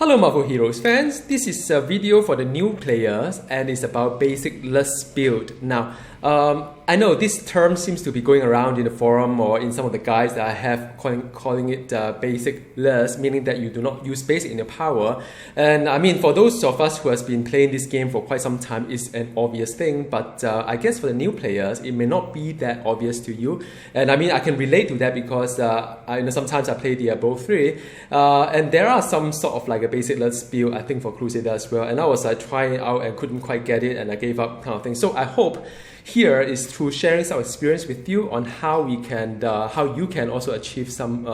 Hello Marvel Heroes fans, this is a video for the new players and it's about Basicless build. Now, I know this term seems to be going around in the forum or in some of the guides that I have calling it Basicless, meaning that you do not use basic in your power. And I mean, for those of us who has been playing this game for quite some time, it's an obvious thing, but I guess for the new players, it may not be that obvious to you. And I mean, I can relate to that because I know sometimes I play Diablo 3 and there are some sort of like a Basicless build, I think for Crusader as well. And I was trying it out and couldn't quite get it and I gave up kind of thing. So I hope here is through sharing some experience with you on how we can, how you can also achieve some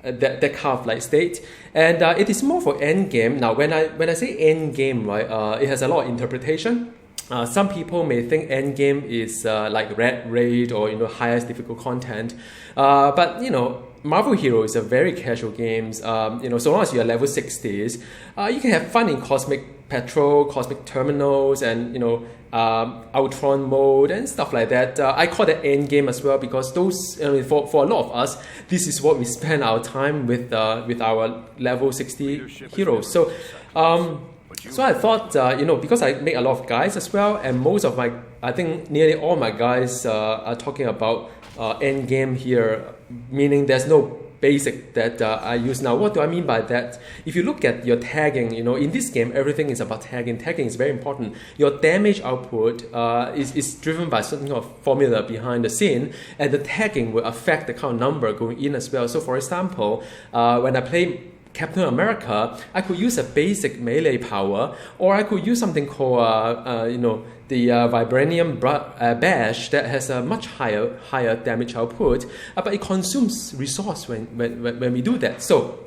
that kind of like state. And it is more for endgame. Now, when I say endgame, right, it has a lot of interpretation. Some people may think endgame is like red raid or highest difficult content, but Marvel Hero is a very casual game. So long as you're level 60s, you can have fun in Cosmic Patrol, Cosmic Terminals, and Ultron mode and stuff like that. I call that endgame as well because those, for a lot of us, this is what we spend our time with our level 60 heroes. So I thought, because I make a lot of guides as well, and most of my, I think nearly all my guys are talking about endgame here, meaning there's no basic that I use. Now, what do I mean by that? If you look at your tagging, in this game, everything is about tagging. Tagging is very important. Your damage output is driven by something of formula behind the scene, and the tagging will affect the count number going in as well. So, for example, when I play Captain America, I could use a basic melee power, or I could use something called, the Vibranium Bash that has a much higher damage output, but it consumes resource when we do that. So,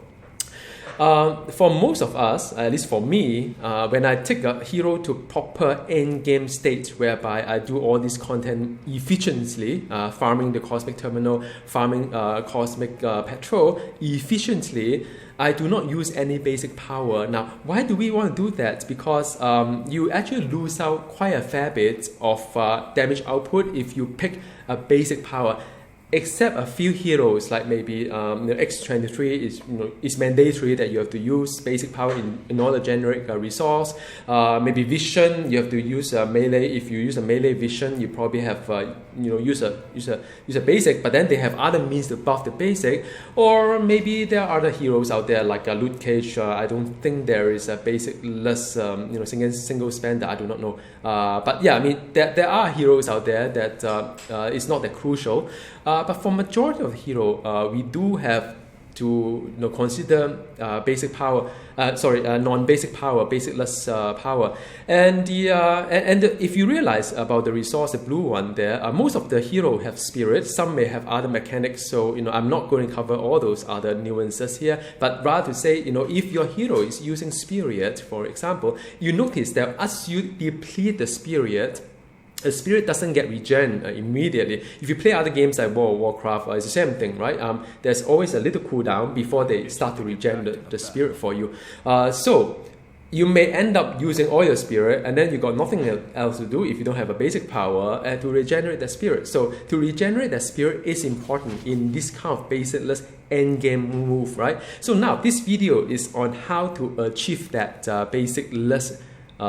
for most of us, at least for me, when I take a hero to proper endgame state, whereby I do all this content efficiently, farming the Cosmic Terminal, farming Cosmic Patrol efficiently, I do not use any basic power. Now, why do we want to do that? Because you actually lose out quite a fair bit of damage output if you pick a basic power. Except a few heroes, like maybe X23 is mandatory that you have to use basic power in order to generate a resource. Maybe Vision, you have to use a melee. If you use a melee Vision, you probably have use a basic, but then they have other means to buff the basic. Or maybe there are other heroes out there like Luke Cage. I don't think there is a Basicless single spender. I do not know. But yeah, I mean there are heroes out there that is not that crucial. But for majority of the hero, we do have to consider basic power. Non-basic power, Basicless power. And if you realize about the resource, the blue one there, most of the hero have spirit. Some may have other mechanics. So I'm not going to cover all those other nuances here. But rather to say, if your hero is using spirit, for example, you notice that as you deplete the spirit doesn't get regen immediately. If you play other games like World of Warcraft, it's the same thing, right? There's always a little cooldown before they start to regen the spirit for you. So you may end up using all your spirit and then you got nothing else to do if you don't have a basic power to regenerate that spirit. So to regenerate that spirit is important in this kind of Basicless endgame move, right? So now this video is on how to achieve that Basicless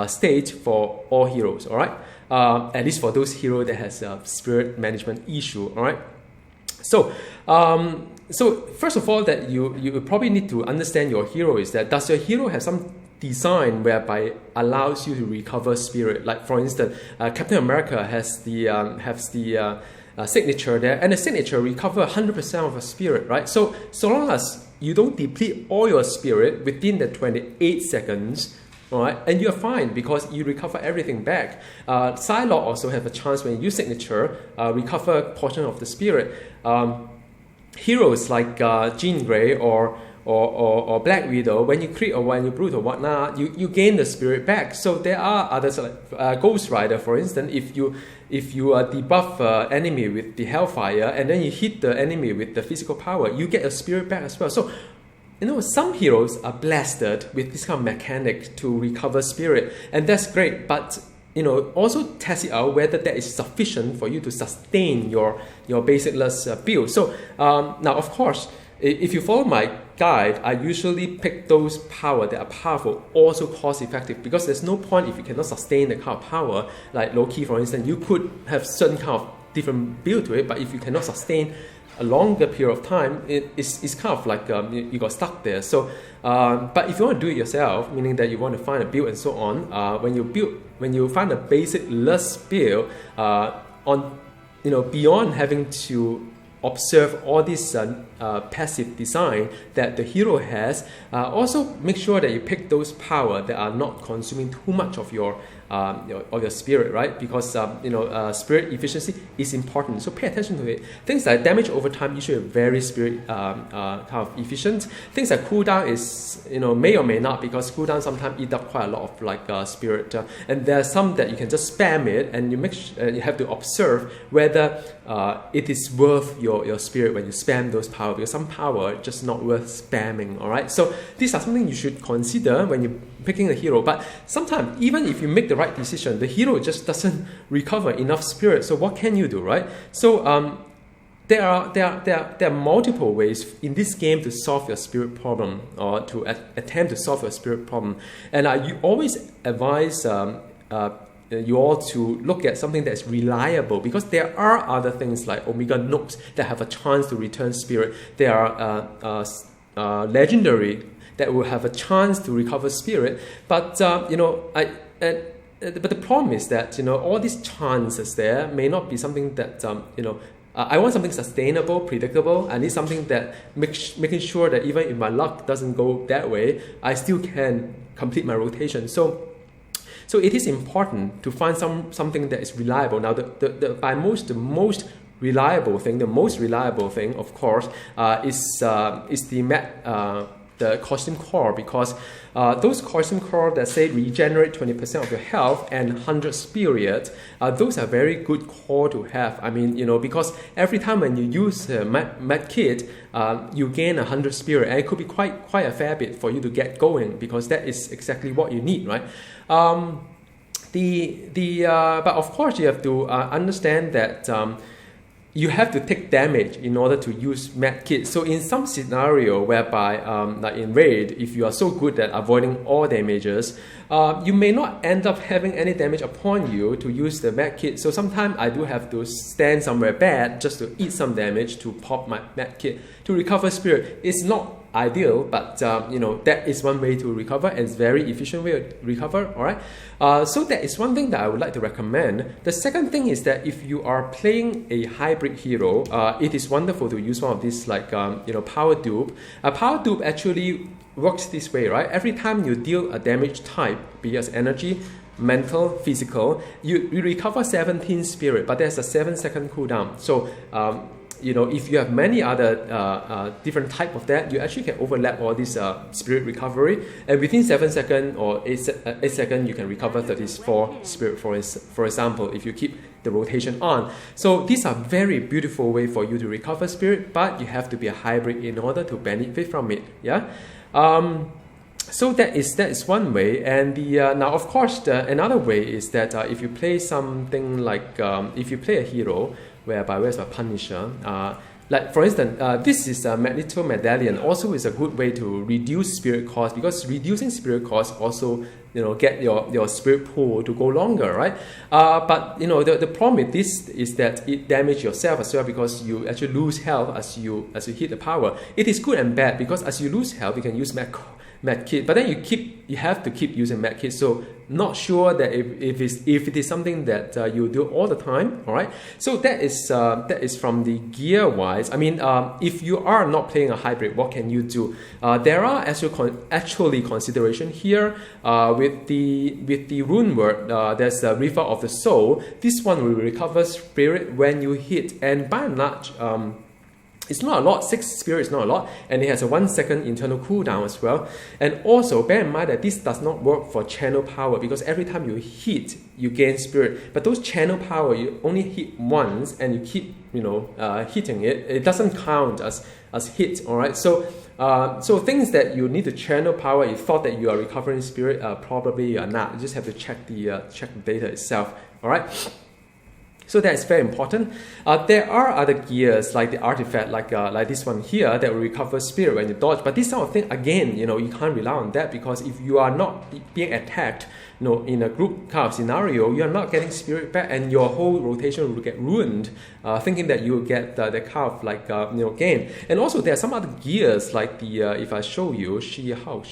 state for all heroes, all right? At least for those heroes that has a spirit management issue, all right? So, so first of all, that you probably need to understand your hero is that does your hero have some design whereby allows you to recover spirit? Like for instance, Captain America has the signature there, and the signature recover 100% of a spirit, right? So long as you don't deplete all your spirit within the 28 seconds. All right, and you're fine because you recover everything back. Psylocke also have a chance when you use signature, recover a portion of the spirit. Heroes like Jean Grey or Black Widow, when you crit or when you brute or whatnot, you gain the spirit back. So there are others like Ghost Rider, for instance. If you debuff enemy with the Hellfire and then you hit the enemy with the physical power, you get a spirit back as well. So some heroes are blessed with this kind of mechanic to recover spirit, and that's great, but also test it out whether that is sufficient for you to sustain your Basicless build. So now, of course, if you follow my guide, I usually pick those power that are powerful, also cost effective, because there's no point if you cannot sustain the kind of power, like low key for instance, you could have certain kind of different build to it, but if you cannot sustain a longer period of time, it's kind of like you got stuck there. So, but if you want to do it yourself, meaning that you want to find a build and so on, when you find a basicless build, beyond having to observe all this passive design that the hero has, also make sure that you pick those power that are not consuming too much of your spirit, right? Because spirit efficiency is important, so pay attention to it. Things like damage over time usually are very spirit kind of efficient. Things like cooldown is may or may not, because cooldown sometimes eat up quite a lot of spirit, and there are some that you can just spam it, and you have to observe whether it is worth your spirit when you spam those power, because some power are just not worth spamming. All right, so these are something you should consider when you're picking a hero. But sometimes even if you make the right decision, the hero just doesn't recover enough spirit. So what can you do, right? So there are multiple ways in this game to solve your spirit problem, or to attempt to solve your spirit problem. And you always advise you all to look at something that's reliable, because there are other things like Omega Nooks that have a chance to return spirit. There are legendary that will have a chance to recover spirit, but but the problem is that all these chances there may not be something that I want something sustainable, predictable. I need something that making sure that even if my luck doesn't go that way, I still can complete my rotation. So it is important to find something that is reliable. Now, the most reliable thing, of course, is the costume core, because those costume core that say regenerate 20% of your health and 100 spirit, those are very good core to have. I mean, because every time when you use a med kit, you gain 100 spirit, and it could be quite a fair bit for you to get going, because that is exactly what you need, right? But of course you have to understand that you have to take damage in order to use med kit. So in some scenario whereby, like in raid, if you are so good at avoiding all damages, you may not end up having any damage upon you to use the med kit. So sometimes I do have to stand somewhere bad just to eat some damage to pop my med kit to recover spirit. It's not ideal, but that is one way to recover, and it's very efficient way to recover. All right, so that is one thing that I would like to recommend. The second thing is that if you are playing a hybrid hero, it is wonderful to use one of these power dupe. Power dupe actually works this way, right? Every time you deal a damage type, be it energy, mental, physical, you recover 17 spirit, but there's a 7-second cooldown. So if you have many other different type of that, you actually can overlap all this spirit recovery, and within 7 seconds or 8 seconds, you can recover 34 spirit, for example, if you keep the rotation on. So these are very beautiful way for you to recover spirit, but you have to be a hybrid in order to benefit from it. Yeah. So that is one way, and now of course another way is that if you play something like if you play a hero where's my Punisher, like for instance, this is a Magneto Medallion, also is a good way to reduce spirit cost, because reducing spirit cost also get your spirit pool to go longer, right? But the problem with this is that it damages yourself as well, because you actually lose health as you hit the power. It is good and bad, because as you lose health, you can use med kit, but then you have to keep using med kit. So not sure that if it is something that you do all the time. All right, so that is from the gear wise. I mean, if you are not playing a hybrid, what can you do? There are actually consideration here with the rune word. There's a River of the Soul. This one will recover spirit when you hit, and by and large, it's not a lot. 6 spirit is not a lot, and it has a 1 second internal cooldown as well. And also bear in mind that this does not work for channel power, because every time you hit, you gain spirit. But those channel power, you only hit once, and you keep hitting it. It doesn't count as hit. All right. So things that you need to channel power, you thought that you are recovering spirit, probably you are not. You just have to check the data itself. All right. So that's very important. There are other gears like the artifact, like this one here, that will recover spirit when you dodge. But this sort of thing, again, you can't rely on that, because if you are not being attacked, in a group kind of scenario, you are not getting spirit back, and your whole rotation will get ruined, thinking that you will get the kind of gain. And also there are some other gears like the if I show you, Shi Hao.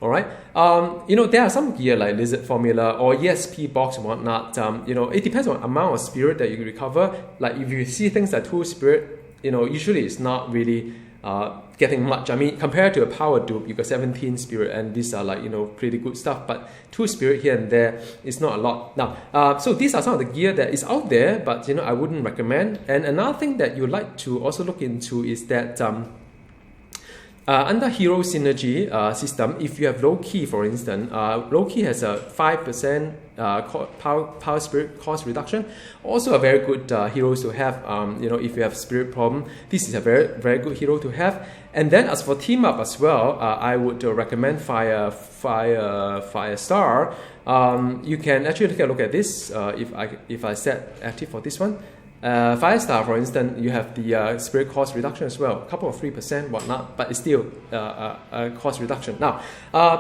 All right. There are some gear like Lizard Formula or ESP box and whatnot. It depends on amount of spirit that you recover. Like if you see things like 2 spirit, usually it's not really getting much. I mean, compared to a power dupe, you got 17 spirit, and these are pretty good stuff. But 2 spirit here and there is not a lot. Now, so these are some of the gear that is out there, but I wouldn't recommend. And another thing that you'd like to also look into is that under hero synergy system, if you have low key, for instance, low key has a 5% power spirit cost reduction. Also a very good heroes to have. If you have spirit problem, this is a very good hero to have. And then as for team up as well, I would recommend Fire Star. You can actually take a look at this. If I set active for this one. Firestar, for instance, you have the spirit cost reduction as well, a couple of 3%, whatnot, but it's still a cost reduction. Now,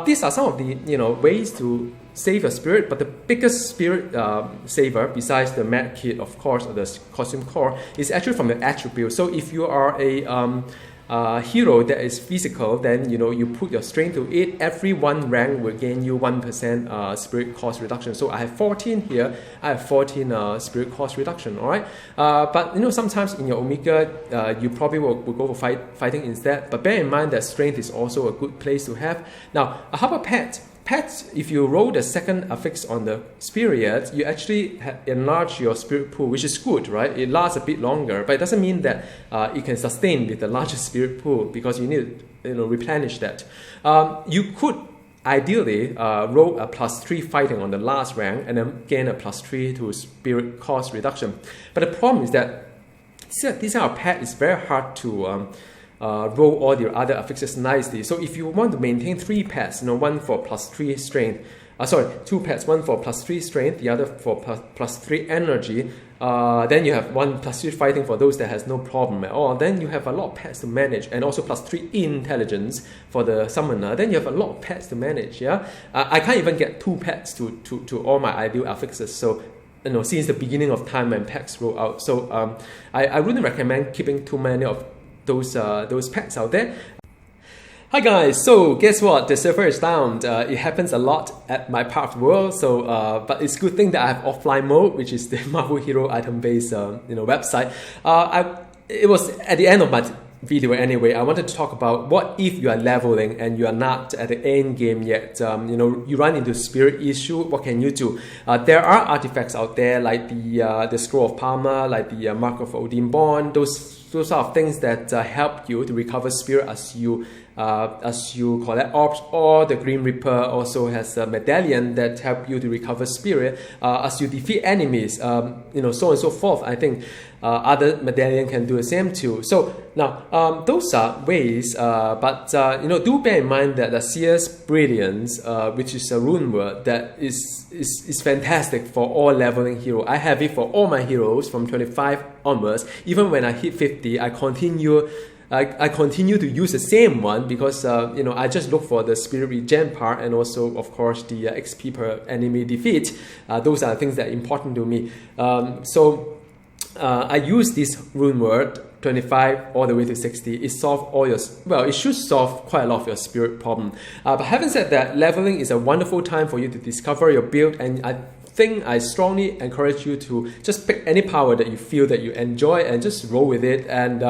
these are some of the ways to save a spirit, but the biggest spirit saver, besides the med kit, of course, or the costume core, is actually from the attribute. So if you are a hero that is physical, then you put your strength to it. Every 1 rank will gain you 1% spirit cost reduction. So I have 14 here. I have 14 spirit cost reduction. All right, but sometimes in your Omega, you probably will go for fighting instead. But bear in mind that strength is also a good place to have. Now, how about pet? Pets, if you roll the second affix on the spirit, you actually enlarge your spirit pool, which is good, right? It lasts a bit longer, but it doesn't mean that it can sustain with the larger spirit pool, because you need to replenish that. You could ideally roll a +3 fighting on the last rank and then gain a +3 to spirit cost reduction. But the problem is that this kind of pet is very hard to roll all your other affixes nicely. So if you want to maintain 3 pets, one for +3 strength, 2 pets, one for +3 strength, the other for +3 energy, then you have 1 +3 fighting for those that has no problem at all. Then you have a lot of pets to manage, and also +3 intelligence for the summoner. Then you have a lot of pets to manage. I can't even get 2 pets to all my ideal affixes. So since the beginning of time when packs roll out. So I wouldn't recommend keeping too many of those packs out there. Hi guys, so guess what? The server is down. It happens a lot at my part of the world. So, but it's a good thing that I have offline mode, which is the Marvel Hero item-based, website. It was at the end of my video anyway. I wanted to talk about what if you are leveling and you are not at the end game yet. You run into spirit issue. What can you do? There are artifacts out there like the Scroll of Palmer, like the Mark of Odin Bond. Those sort of things that help you to recover spirit as you collect orbs, or the Green Reaper also has a medallion that help you to recover spirit as you defeat enemies, so on and so forth. I think other medallion can do the same too. So now those are ways, but do bear in mind that the Seer's Brilliance, which is a rune word that is fantastic for all leveling hero. I have it for all my heroes from 25 onwards. Even when I hit 50, I continue to use the same one, because I just look for the spirit regen part, and also of course the XP per enemy defeat. Those are things that are important to me. I use this rune word 25 all the way to 60. It it should solve quite a lot of your spirit problem. But having said that, leveling is a wonderful time for you to discover your build, and I strongly encourage you to just pick any power that you feel that you enjoy and just roll with it. And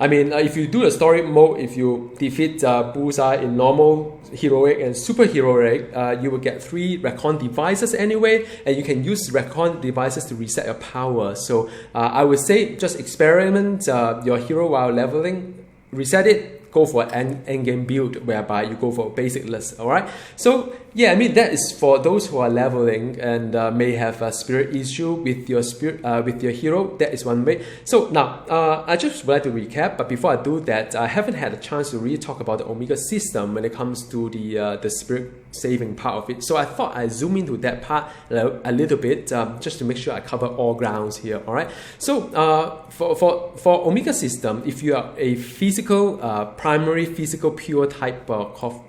if you do the story mode, if you defeat Bullseye in normal, heroic, and super heroic, you will get 3 recon devices anyway, and you can use recon devices to reset your power. So I would say just experiment your hero while leveling, reset it, go for an endgame build whereby you go for basicless. All right. So yeah, I mean that is for those who are leveling and may have a spirit issue with your with your hero. That is one way. So now I just would like to recap, but before I do that, I haven't had a chance to really talk about the Omega system when it comes to the spirit saving part of it. So I thought I'd zoom into that part a little bit just to make sure I cover all grounds here. All right. So for Omega system, if you are a physical primary physical pure type of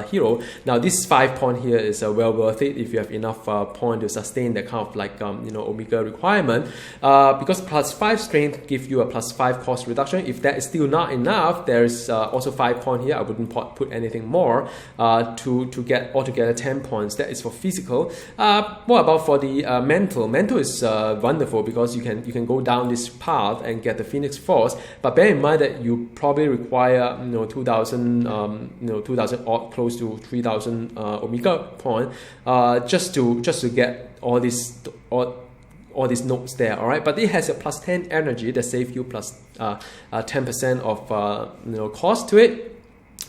hero, now this 5 point here is well worth it if you have enough point to sustain that kind of like Omega requirement, because +5 strength give you a +5 cost reduction. If that is still not enough, there's also 5 point here. I wouldn't put anything more to get altogether 10 points. That is for physical. What about for the mental? Mental is wonderful because you can go down this path and get the Phoenix Force, but bear in mind that you probably require 2,000 2,000 or close to 3,000 Omega point just to get all these nodes there. All right, but it has a +10 energy that save you plus 10% of cost to it.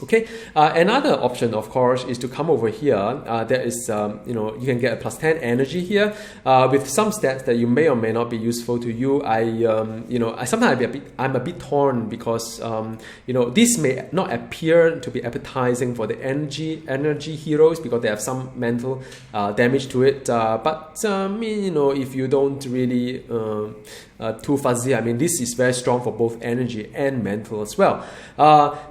Okay, another option, of course, is to come over here. There is, you can get a +10 energy here with some stats that you may or may not be useful to you. I sometimes I'm a bit torn because this may not appear to be appetizing for the energy heroes because they have some mental damage to it. But if you don't really too fuzzy, I mean, this is very strong for both energy and mental as well.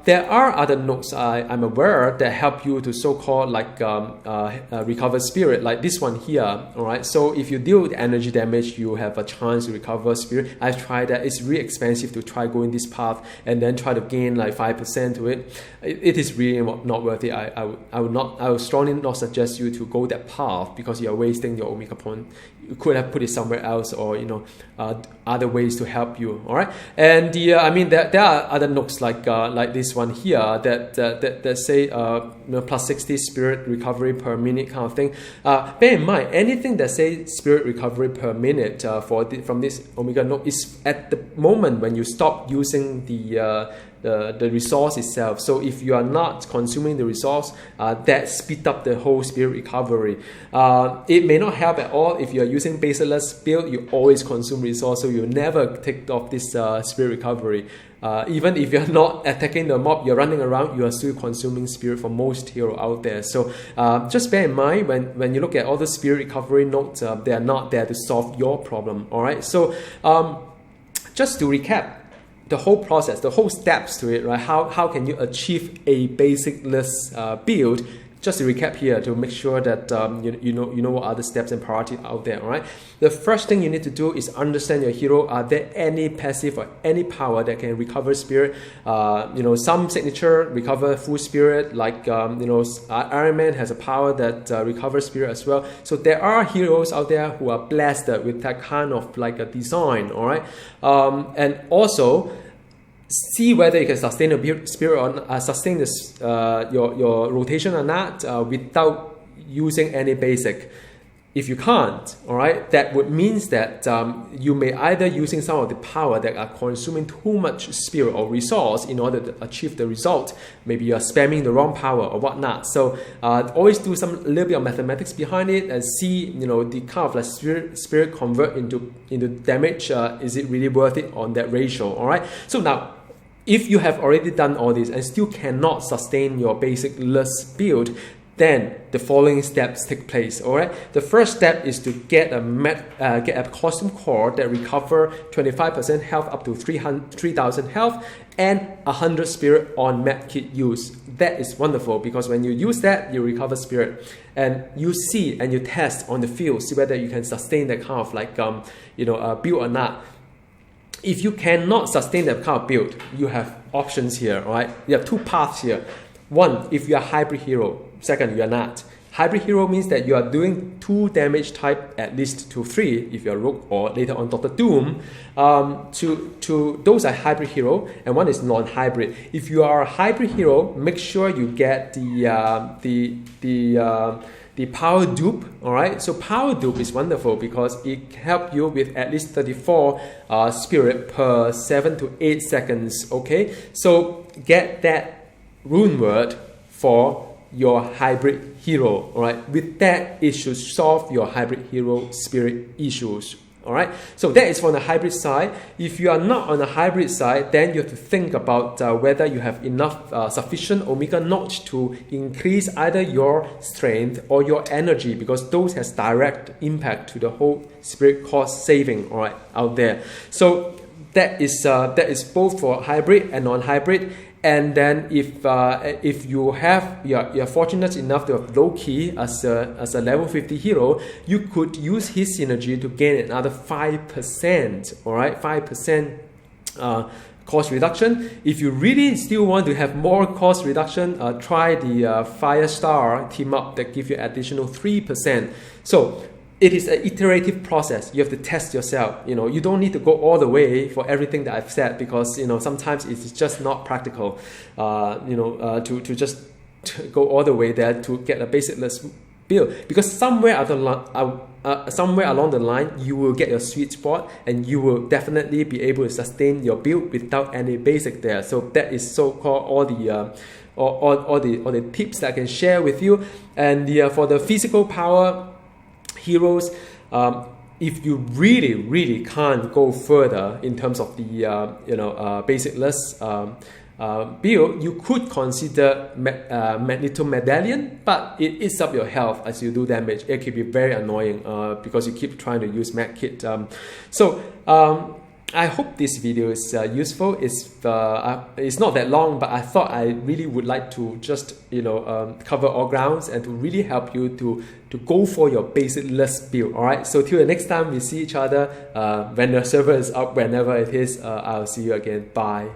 There are other nodes I'm aware that help you to so-called like recover spirit, like this one here. All right, so if you deal with energy damage, you have a chance to recover spirit. I've tried that. It's really expensive to try going this path and then try to gain like 5% to it. It is really not worth it. I would strongly not suggest you to go that path because you are wasting your Omega point. You could have put it somewhere else, or other ways to help you. All right, and there are other nodes like this one here that say +60 spirit recovery per minute kind of thing. Bear in mind, anything that say spirit recovery per minute from this Omega node is at the moment when you stop using the resource itself. So if you are not consuming the resource, that speed up the whole spirit recovery. It may not help at all if you are using basicless build. You always consume resource, so you never take off this spirit recovery. Even if you're not attacking the mob, you're running around, you are still consuming spirit for most hero out there. So just bear in mind when you look at all the spirit recovery nodes, they are not there to solve your problem. All right. So just to recap, the whole process, the whole steps to it, right? How can you achieve a basicless build? Just to recap here to make sure that you know what are the steps and priorities out there. All right. The first thing you need to do is understand your hero. Are there any passive or any power that can recover spirit? Some signature recover full spirit, like Iron Man has a power that recovers spirit as well. So there are heroes out there who are blessed with that kind of like a design. All right, and also see whether you can sustain the spirit or sustain this your rotation or not without using any basic. If you can't, all right, that would means that you may either using some of the power that are consuming too much spirit or resource in order to achieve the result. Maybe you are spamming the wrong power or whatnot. So always do some little bit of mathematics behind it and see the kind of like spirit convert into damage. Is it really worth it on that ratio? All right. So now, if you have already done all this and still cannot sustain your basicless build, then the following steps take place. All right. The first step is to get a costume core that recover 25% health up to 3,000 health and 100 spirit on med kit use. That is wonderful because when you use that, you recover spirit, and you see and you test on the field, see whether you can sustain that kind of like build or not. If you cannot sustain that kind of build, you have options here, all right? You have two paths here. One, if you are hybrid hero. Second, you are not. Hybrid hero means that you are doing 2 damage type at least to 3 if you are Rogue or later on Dr. Doom. Those are hybrid hero, and one is non-hybrid. If you are a hybrid hero, make sure you get the the power dupe. All right, so power dupe is wonderful because it helps you with at least 34 spirit per 7 to 8 seconds. Okay, so get that rune word for your hybrid hero. All right, with that it should solve your hybrid hero spirit issues. All right, so that is from the hybrid side. If you are not on the hybrid side, then you have to think about whether you have enough sufficient omega notch to increase either your strength or your energy, because those has direct impact to the whole spirit cost saving, all right, out there. So that is both for hybrid and non-hybrid. And then if you have you're fortunate enough to have low key as a level 50 hero, you could use his synergy to gain another 5%. All right, 5% cost reduction. If you really still want to have more cost reduction, try the Fire Star team up that give you additional 3%. So it is an iterative process. You have to test yourself. You don't need to go all the way for everything that I've said, because sometimes it's just not practical. To just go all the way there to get a basicless build, because somewhere along the line you will get your sweet spot, and you will definitely be able to sustain your build without any basic there. So that is so-called all the tips that I can share with you. And for the physical power heroes, if you really can't go further in terms of the basicless build, you could consider Magneto Medallion, but it eats up your health as you do damage. It can be very annoying because you keep trying to use Mag Kit. I hope this video is useful. It's not that long, but I thought I really would like to just cover all grounds and to really help you to go for your basicless build. All right. So till the next time we see each other, when the server is up, whenever it is, I'll see you again. Bye.